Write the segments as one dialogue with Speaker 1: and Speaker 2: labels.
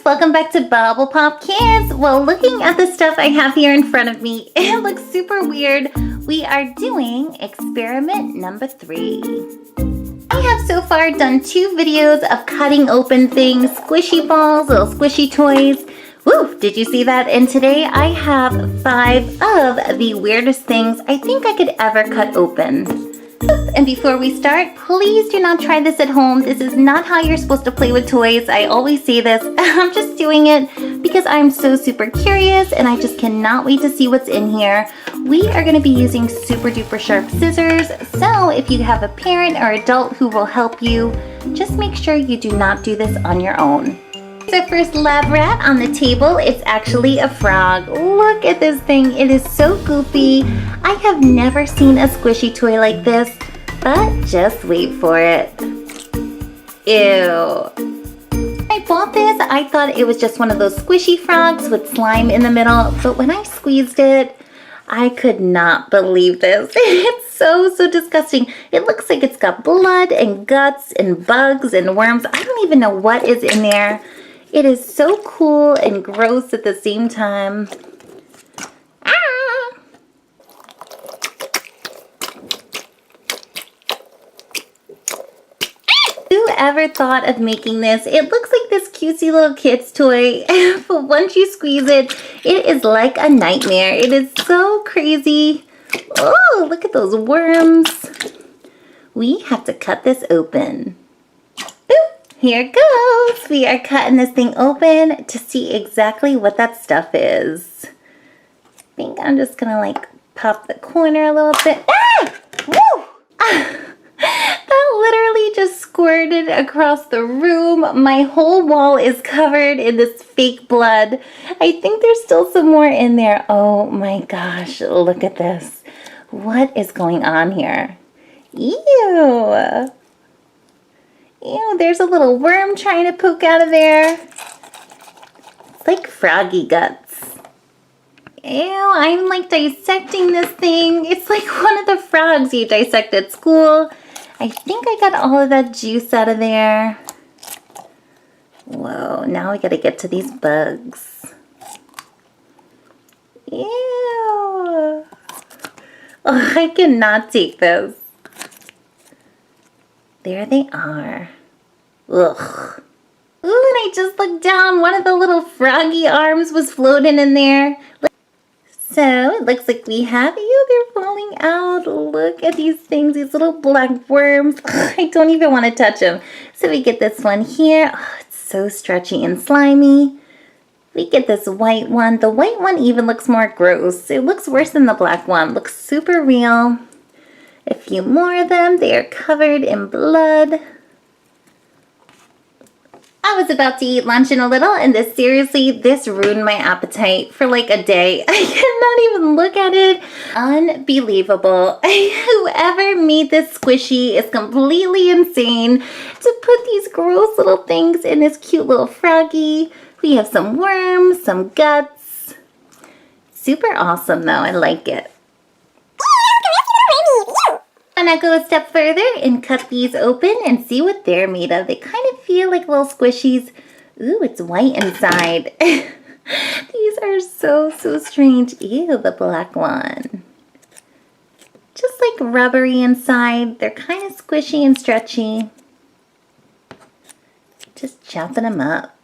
Speaker 1: guys, welcome back to Bubblepop Kids. Well, looking at the stuff I have here in front of me, it looks super weird. We are doing experiment number 3. I have so far done 2 videos of cutting open things, squishy balls, little squishy toys. Woo, did you see that? And today I have 5 of the weirdest things I think I could ever cut open. And before we start, please do not try this at home. This is not how you're supposed to play with toys. I always say this. I'm just doing it because I'm so super curious and I just cannot wait to see what's in here. We are going to be using super duper sharp scissors. So if you have a parent or adult who will help you, just make sure you do not do this on your own. Our first lab rat on the table, it's actually a frog. Look at this thing, it is so goofy. I have never seen a squishy toy like this, but just wait for it. Ew. I bought this, I thought it was just one of those squishy frogs with slime in the middle, but when I squeezed it, I could not believe this. It's so disgusting. It looks like it's got blood and guts and bugs and worms. I don't even know what is in there. It is so cool and gross at the same time. Ah! Whoever thought of making this? It looks like this cutesy little kid's toy, but once you squeeze it, it is like a nightmare. It is so crazy. Oh, look at those worms. We have to cut this open. Here it goes. We are cutting this thing open to see exactly what that stuff is. I think I'm just gonna like pop the corner a little bit. Ah! Woo! That literally just squirted across the room. My whole wall is covered in this fake blood. I think there's still some more in there. Oh my gosh, look at this. What is going on here? Ew. Ew, there's a little worm trying to poke out of there. It's like froggy guts. Ew, I'm like dissecting this thing. It's like one of the frogs you dissect at school. I think I got all of that juice out of there. Whoa, now we gotta get to these bugs. Ew. Oh, I cannot take this. There they are. Ugh. Ooh, and I just looked down. One of the little froggy arms was floating in there. So, it looks like we have you. They're falling out. Look at these things, these little black worms. I don't even want to touch them. So we get this one here. Oh, it's so stretchy and slimy. We get this white one. The white one even looks more gross. It looks worse than the black one. Looks super real. A few more of them. They are covered in blood. I was about to eat lunch in a little and this ruined my appetite for like a day. I cannot even look at it. Unbelievable. Whoever made this squishy is completely insane to put these gross little things in this cute little froggy. We have some worms, some guts. Super awesome though. I like it. I'm gonna go a step further and cut these open and see what they're made of. They kind of feel like little squishies. Ooh, it's white inside. These are so strange. Ew, the black one. Just like rubbery inside. They're kind of squishy and stretchy. Just chopping them up.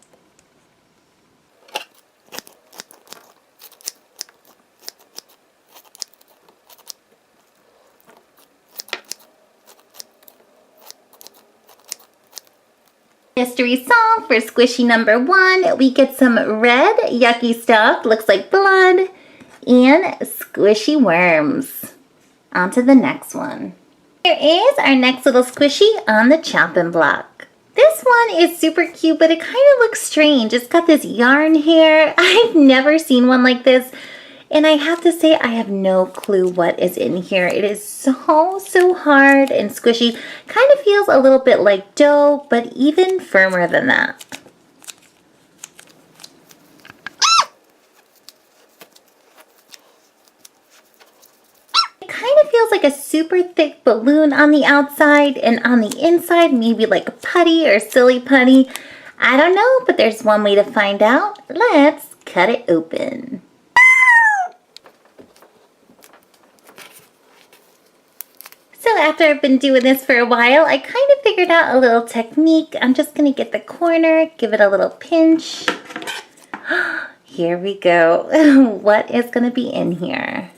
Speaker 1: Mystery solved for squishy number 1. We get some red yucky stuff, looks like blood, and squishy worms. On to the next one. Here is our next little squishy on the chopping block. This one is super cute, but it kind of looks strange. It's got this yarn hair. I've never seen one like this. And I have to say, I have no clue what is in here. It is so hard and squishy. Kind of feels a little bit like dough, but even firmer than that. It kind of feels like a super thick balloon on the outside, and on the inside, maybe like a putty or silly putty. I don't know, but there's one way to find out. Let's cut it open. So after I've been doing this for a while, I kind of figured out a little technique. I'm just going to get the corner, give it a little pinch. Here we go. What is going to be in here?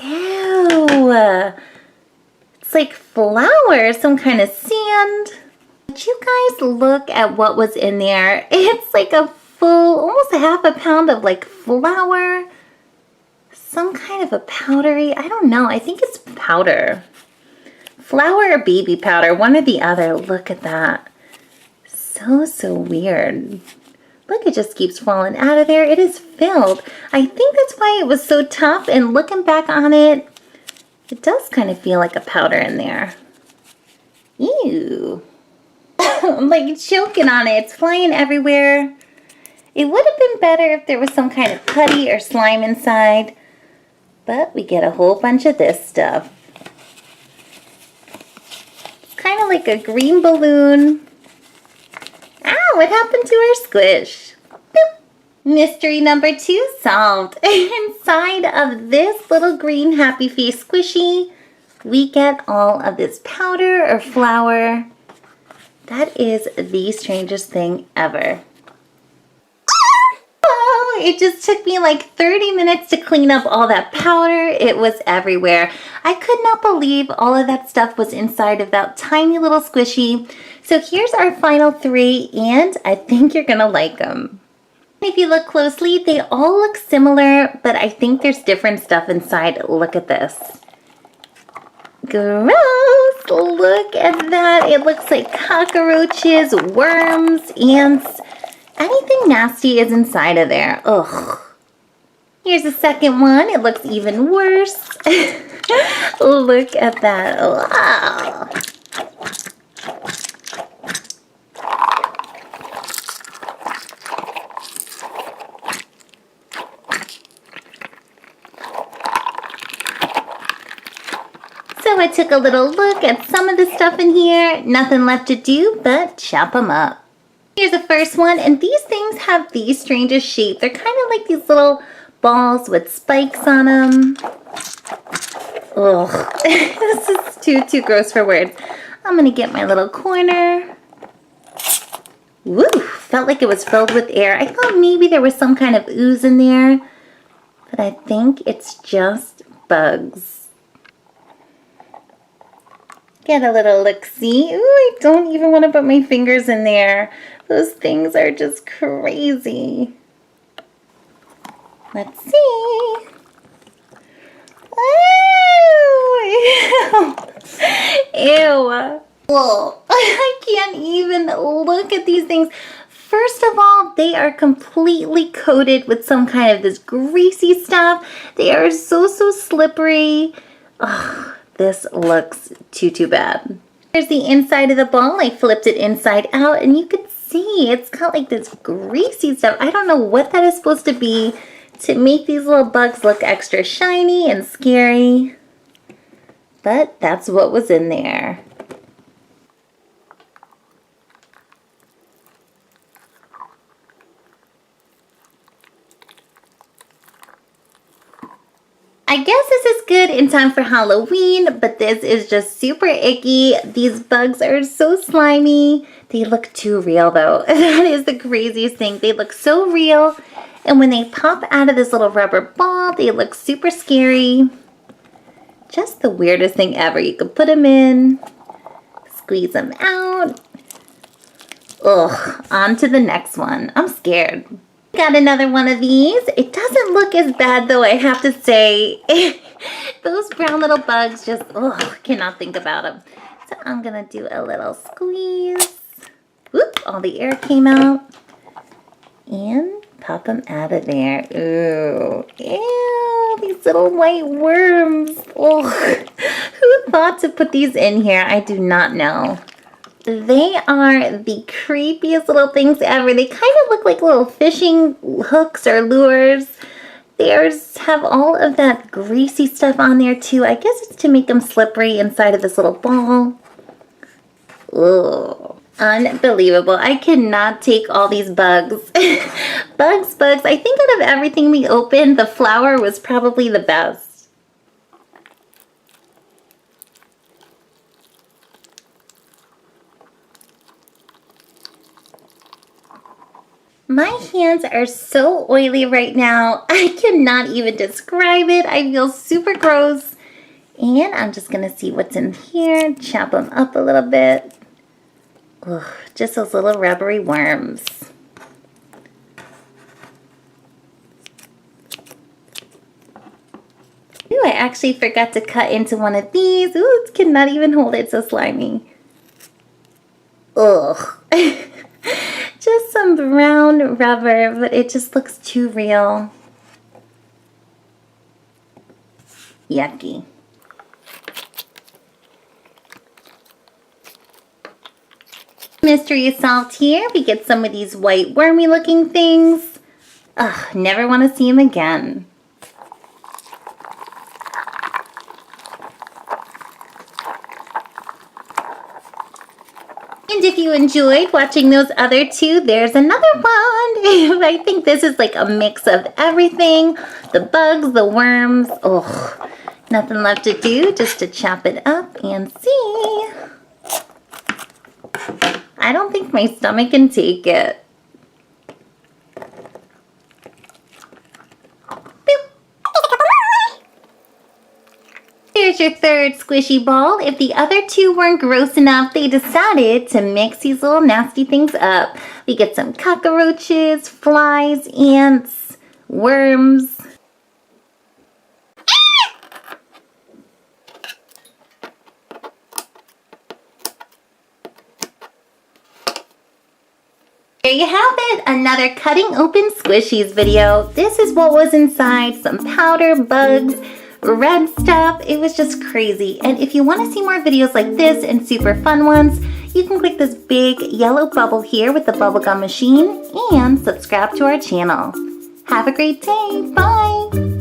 Speaker 1: Ew. It's like flour, some kind of sand. Did you guys look at what was in there? It's like a full, almost a half a pound of like flour. Some kind of a powdery, I don't know, I think it's powder. Flour or baby powder, one or the other. Look at that. So weird. Look, it just keeps falling out of there. It is filled. I think that's why it was so tough, and looking back on it, it does kind of feel like a powder in there. Ew. I'm like choking on it. It's flying everywhere. It would have been better if there was some kind of putty or slime inside. But we get a whole bunch of this stuff. It's kind of like a green balloon. Ow, what happened to our squish? Boop. Mystery number 2 solved. Inside of this little green happy face squishy, we get all of this powder or flour. That is the strangest thing ever. It just took me like 30 minutes to clean up all that powder. It was everywhere. I could not believe all of that stuff was inside of that tiny little squishy. So here's our final 3, and I think you're gonna like them. If you look closely, they all look similar, but I think there's different stuff inside. Look at this. Gross! Look at that. It looks like cockroaches, worms, ants. Anything nasty is inside of there. Ugh. Here's the second one. It looks even worse. Look at that. Wow. So I took a little look at some of the stuff in here. Nothing left to do but chop them up. Here's the first one, and these things have the strangest shape. They're kind of like these little balls with spikes on them. Ugh, this is too gross for words. I'm gonna get my little corner. Woo, felt like it was filled with air. I thought maybe there was some kind of ooze in there, but I think it's just bugs. Get a little look-see. Ooh, I don't even want to put my fingers in there. Those things are just crazy. Let's see. Oh, ew. Whoa. I can't even look at these things. First of all, they are completely coated with some kind of this greasy stuff. They are so slippery. Ugh. This looks too bad. Here's the inside of the ball. I flipped it inside out, and you could see it's got like this greasy stuff. I don't know what that is supposed to be to make these little bugs look extra shiny and scary, but that's what was in there. I guess this is good in time for Halloween, but this is just super icky. These bugs are so slimy. They look too real though. That is the craziest thing. They look so real, and when they pop out of this little rubber ball, they look super scary. Just the weirdest thing ever. You could put them in, squeeze them out. Ugh, on to the next one. I'm scared. Got another one of these. It doesn't look as bad though, I have to say. Those brown little bugs just, ugh, cannot think about them. So I'm gonna do a little squeeze. Whoop, all the air came out. And pop them out of there. Ooh, ew, these little white worms. Ugh. Who thought to put these in here? I do not know. They are the creepiest little things ever. They kind of look like little fishing hooks or lures. They have all of that greasy stuff on there too. I guess it's to make them slippery inside of this little ball. Ugh. Unbelievable. I cannot take all these bugs. Bugs. I think out of everything we opened, the flower was probably the best. My hands are so oily right now. I cannot even describe it. I feel super gross. And I'm just going to see what's in here. Chop them up a little bit. Ugh, just those little rubbery worms. Ooh, I actually forgot to cut into one of these. Ooh, it cannot even hold it, so slimy. Ugh. Just some brown rubber, but it just looks too real. Yucky. Mystery is solved here. We get some of these white wormy looking things. Ugh, never want to see them again. And if you enjoyed watching those other two, there's another one. I think this is like a mix of everything. The bugs, the worms. Oh, nothing left to do, just to chop it up and see. I don't think my stomach can take it. Here's your third squishy ball. If the other two weren't gross enough, they decided to mix these little nasty things up. We get some cockroaches, flies, ants, worms. There you have it, another cutting open squishies video. This is what was inside, some powder, bugs, red stuff. It was just crazy. And if you want to see more videos like this and super fun ones, you can click this big yellow bubble here with the bubblegum machine and subscribe to our channel. Have a great day. Bye.